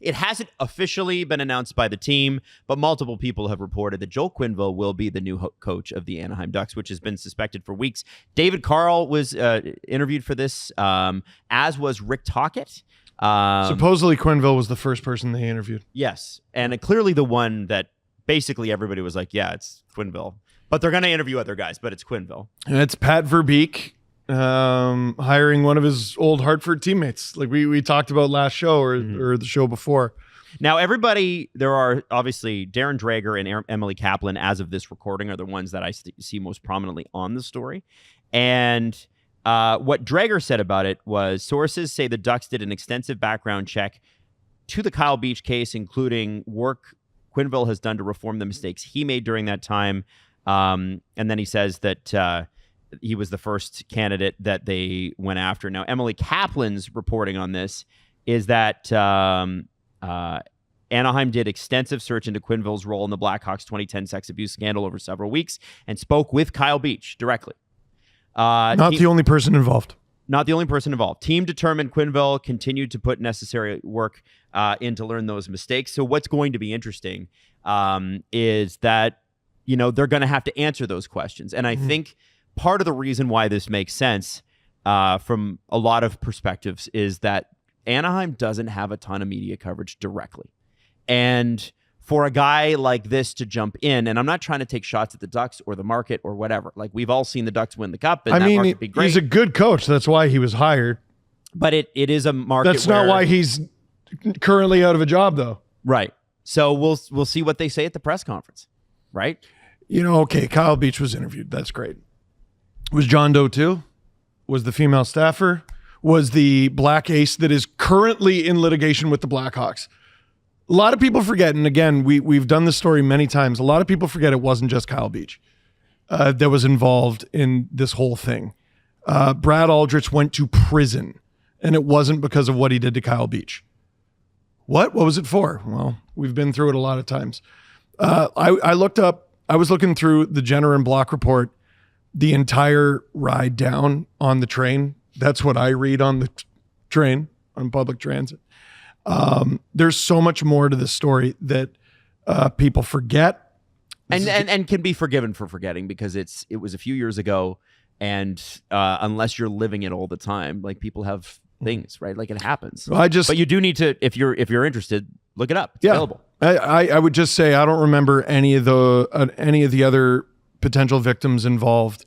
It hasn't officially been announced by the team, but multiple people have reported that Joel Quenneville will be the new coach of the Anaheim Ducks, which has been suspected for weeks. David Carl was interviewed for this, as was Rick Tocchet. Supposedly Quenneville was the first person they interviewed. Yes, and clearly the one that basically everybody was like, yeah, it's Quenneville. But they're going to interview other guys, but it's Quenneville. And it's Pat Verbeek hiring one of his old Hartford teammates, like we talked about last show or the show before. Now, there are obviously Darren Dreger and Emily Kaplan, as of this recording, are the ones that I see most prominently on the story. And what Dreger said about it was, sources say the Ducks did an extensive background check to the Kyle Beach case, including work Quenneville has done to reform the mistakes he made during that time. And then he says that he was the first candidate that they went after. Now, Emily Kaplan's reporting on this is that Anaheim did extensive search into Quenneville's role in the Blackhawks' 2010 sex abuse scandal over several weeks and spoke with Kyle Beach directly. Not the only person involved. Not the only person involved. Team determined Quenneville continued to put necessary work in to learn those mistakes. So what's going to be interesting is that, they're going to have to answer those questions. And I think part of the reason why this makes sense from a lot of perspectives is that Anaheim doesn't have a ton of media coverage directly. And for a guy like this to jump in, and I'm not trying to take shots at the Ducks or the market or whatever. Like, we've all seen the Ducks win the Cup, and that market would be great. He's a good coach. That's why he was hired. But it is a market. That's not why he's currently out of a job, though. Right. So we'll see what they say at the press conference. Right. Okay, Kyle Beach was interviewed. That's great. Was John Doe too? Was the female staffer? Was the black ace that is currently in litigation with the Blackhawks? A lot of people forget, and again, we've done this story many times. A lot of people forget it wasn't just Kyle Beach that was involved in this whole thing. Brad Aldrich went to prison, and it wasn't because of what he did to Kyle Beach. What was it for? Well, we've been through it a lot of times. I was looking through the Jenner and Block report the entire ride down on the train. That's what I read on the train, on public transit. There's so much more to this story that people forget. And can be forgiven for forgetting, because it was a few years ago, and unless you're living it all the time, like, people have things, right? Like, it happens. But you do need to, if you're interested, look it up. It's available. I would just say I don't remember any of the other potential victims involved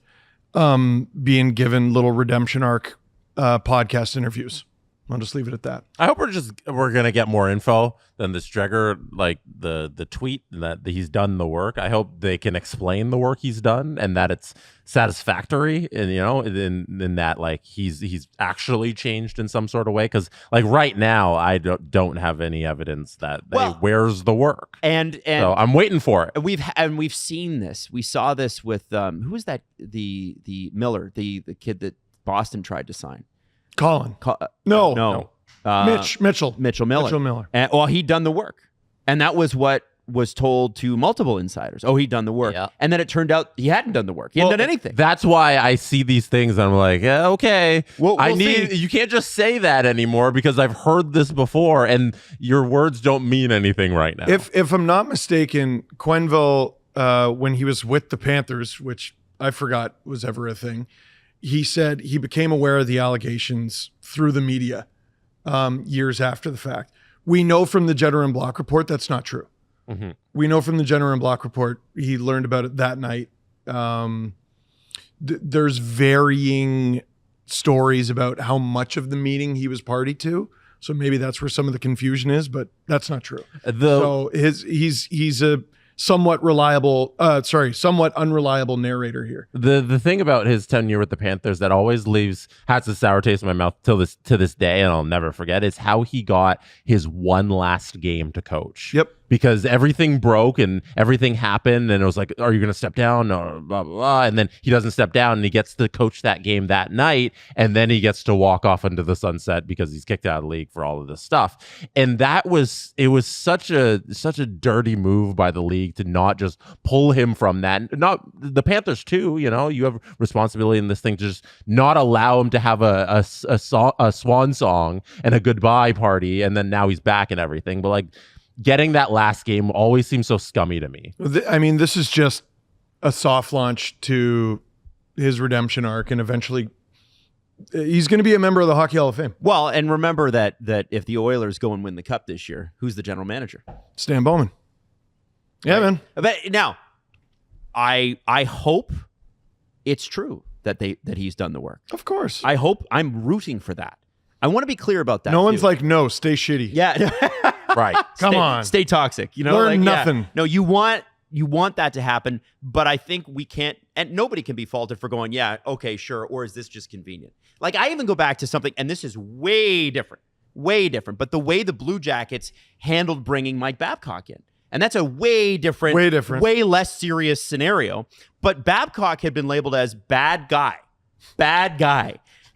being given little redemption arc podcast interviews. I'll just leave it at that. I hope we're gonna get more info than this Dreger, like the tweet that he's done the work. I hope they can explain the work he's done and that it's satisfactory, and in that, like, he's actually changed in some sort of way. Because, like, right now I don't have any evidence that where's the work, and so I'm waiting for it. We've seen this. We saw this with who was that, the Miller, the kid that Boston tried to sign. Colin. No. Mitchell Miller. And, he'd done the work. And that was what was told to multiple insiders. He'd done the work. Yeah. And then it turned out he hadn't done the work. He hadn't done anything. That's why I see these things and I'm like, yeah, okay. You can't just say that anymore, because I've heard this before and your words don't mean anything right now. If I'm not mistaken, Quenneville, when he was with the Panthers, which I forgot was ever a thing, he said he became aware of the allegations through the media years after the fact. We know from the Jenner and Block report that's not true. Mm-hmm. We know from the Jenner and Block report he learned about it that night. There's varying stories about how much of the meeting he was party to. So maybe that's where some of the confusion is, but that's not true. So he's a somewhat unreliable narrator here. The thing about his tenure with the Panthers that always has a sour taste in my mouth to this day, and I'll never forget, is how he got his one last game to coach. Yep. because everything broke and everything happened, and it was like, are you going to step down? No, blah, blah, blah. And then he doesn't step down, and he gets to coach that game that night, and then he gets to walk off into the sunset because he's kicked out of the league for all of this stuff. And it was such a dirty move by the league to not just pull him from that. Not the Panthers too, you have responsibility in this thing to just not allow him to have a swan song and a goodbye party, and then now he's back and everything. But like, getting that last game always seems so scummy to me. I mean, this is just a soft launch to his redemption arc, and eventually he's going to be a member of the Hockey Hall of Fame. Well, and remember that if the Oilers go and win the Cup this year, who's the general manager? Stan Bowman. Yeah, right. man. But now, I hope it's true that he's done the work. Of course. I'm rooting for that. I want to be clear about that. No one's like, no, stay shitty. Yeah. Right. Come on. Stay toxic. Learn nothing. Yeah. No, you want that to happen, but I think we can't, and nobody can be faulted for going, yeah, okay, sure, or is this just convenient? Like, I even go back to something, and this is way different, but the way the Blue Jackets handled bringing Mike Babcock in. And that's a way different, way less serious scenario. But Babcock had been labeled as bad guy.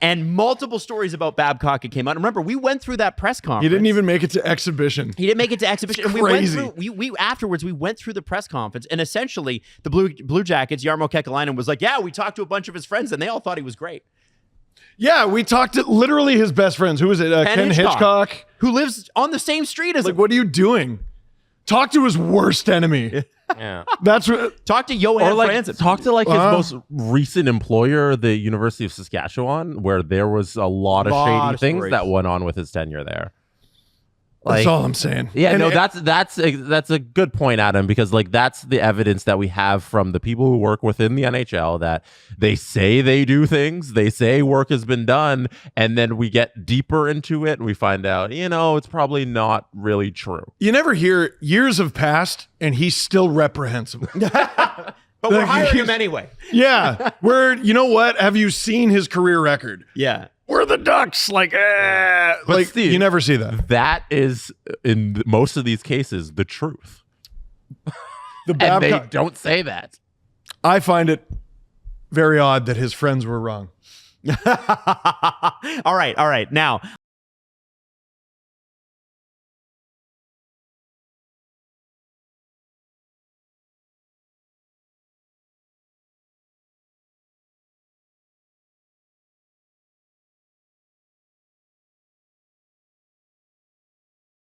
And multiple stories about Babcock had came out. Remember, we went through that press conference. He didn't even make it to exhibition. He didn't make it to exhibition. And crazy. we afterwards, we went through the press conference, and essentially the Blue Jackets, Jarmo Kekalainen was like, yeah, we talked to a bunch of his friends, and they all thought he was great. Yeah, we talked to literally his best friends. Who was it? Ken Hitchcock. Who lives on the same street as him. Like, what are you doing? Talk to his worst enemy. Yeah. That's what. Talk to Johan Franzen. Talk to like his most recent employer, the University of Saskatchewan, where there was a lot of shady things that went on with his tenure there. That's all I'm saying. Yeah, and that's a good point, Adam, because like that's the evidence that we have from the people who work within the NHL that they say they do things, they say work has been done, and then we get deeper into it and we find out, it's probably not really true. You never hear years have passed and he's still reprehensible. But we're hiring him anyway. Yeah. You know what? Have you seen his career record? Yeah. We're the Ducks. But Steve, you never see that. That is, in most of these cases, the truth. And they don't say that. I find it very odd that his friends were wrong. All right. Now,